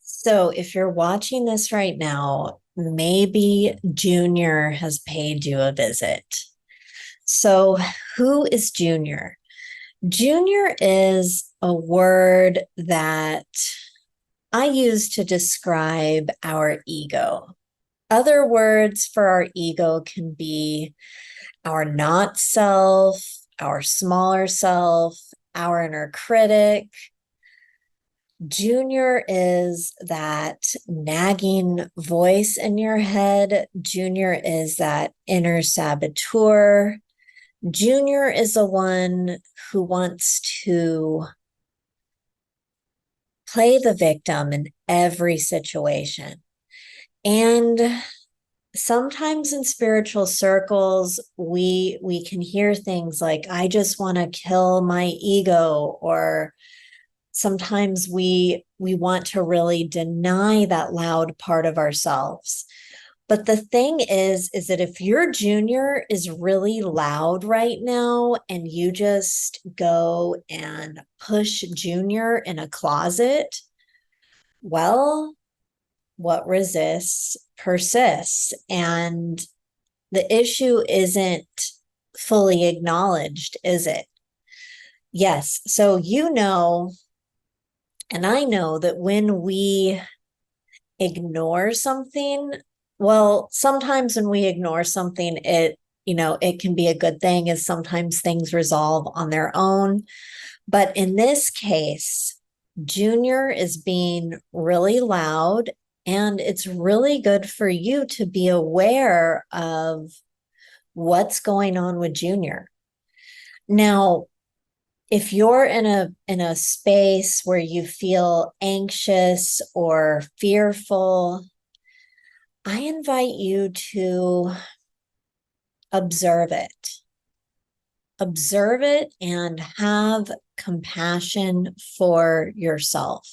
So, if you're watching this right now, maybe Junior has paid you a visit. So, who is Junior? Junior is a word that I use to describe our ego. Other words for our ego can be our not self, our smaller self, our inner critic. Junior is that nagging voice in your head. Junior is that inner saboteur. Junior is the one who wants to play the victim in every situation. And sometimes in spiritual circles, we can hear things like, I just want to kill my ego, or sometimes we want to really deny that loud part of ourselves. But the thing is that if your Junior is really loud right now and you just go and push Junior in a closet, well, what resists persists. And the issue isn't fully acknowledged, is it? Yes. So, and I know that when we ignore something, well, sometimes when we ignore something, it can be a good thing, as sometimes things resolve on their own. But in this case, Junior is being really loud, and it's really good for you to be aware of what's going on with Junior. Now, if you're in a space where you feel anxious or fearful, I invite you to observe it. Observe it and have compassion for yourself.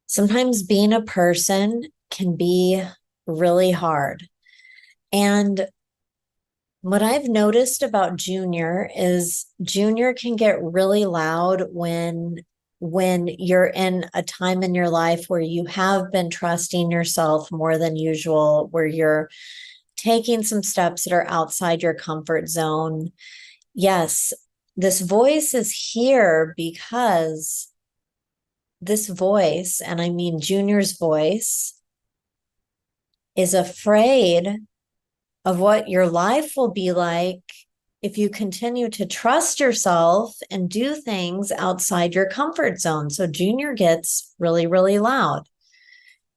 Sometimes being a person can be really hard. And what I've noticed about Junior is Junior can get really loud when you're in a time in your life where you have been trusting yourself more than usual, where you're taking some steps that are outside your comfort zone. Yes, this voice is here because this voice, and I mean Junior's voice, is afraid of what your life will be like if you continue to trust yourself and do things outside your comfort zone. So Junior gets really, really loud.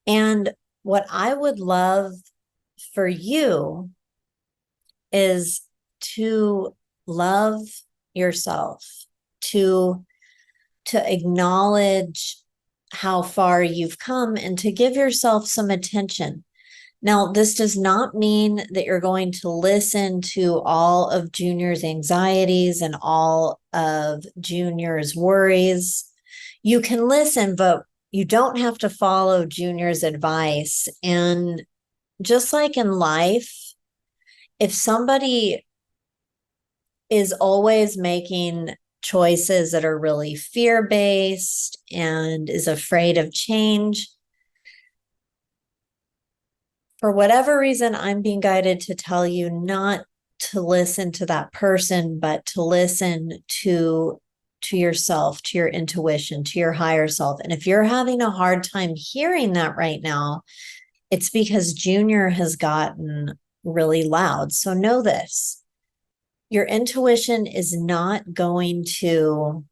And what I would love for you is to love yourself, to acknowledge how far you've come and to give yourself some attention. Now, this does not mean that you're going to listen to all of Junior's anxieties and all of Junior's worries. You can listen, but you don't have to follow Junior's advice. And just like in life, if somebody is always making choices that are really fear-based and is afraid of change, for whatever reason, I'm being guided to tell you not to listen to that person, but to listen to yourself, to your intuition, to your higher self. And if you're having a hard time hearing that right now, it's because Junior has gotten really loud. So know this: your intuition is not going to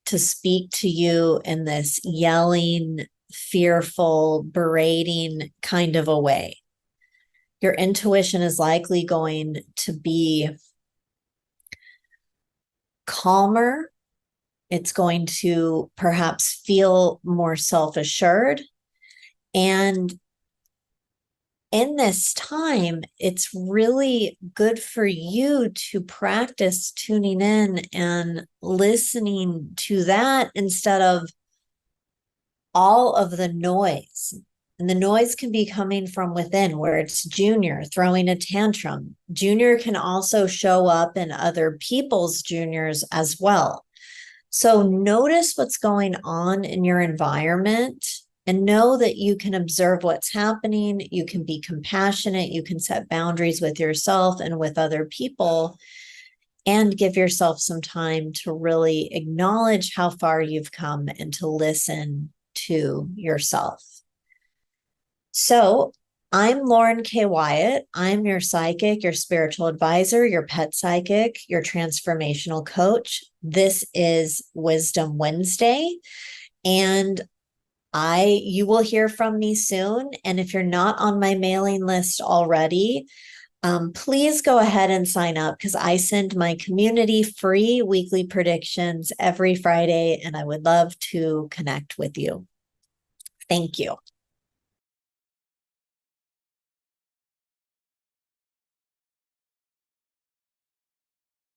speak to you in this yelling, fearful, berating kind of a way. Your intuition is likely going to be calmer. It's going to perhaps feel more self-assured. And in this time, it's really good for you to practice tuning in and listening to that instead of all of the noise. And the noise can be coming from within, where it's Junior throwing a tantrum. Junior can also show up in other people's Juniors as well. So notice what's going on in your environment and know that you can observe what's happening. You can be compassionate. You can set boundaries with yourself and with other people, and give yourself some time to really acknowledge how far you've come and to listen to yourself. So I'm Lauren Kay Wyatt. I'm your psychic, your spiritual advisor, your pet psychic, your transformational coach. This is Wisdom Wednesday, and you will hear from me soon. And if you're not on my mailing list already, please go ahead and sign up, because I send my community free weekly predictions every Friday, and I would love to connect with you. Thank you.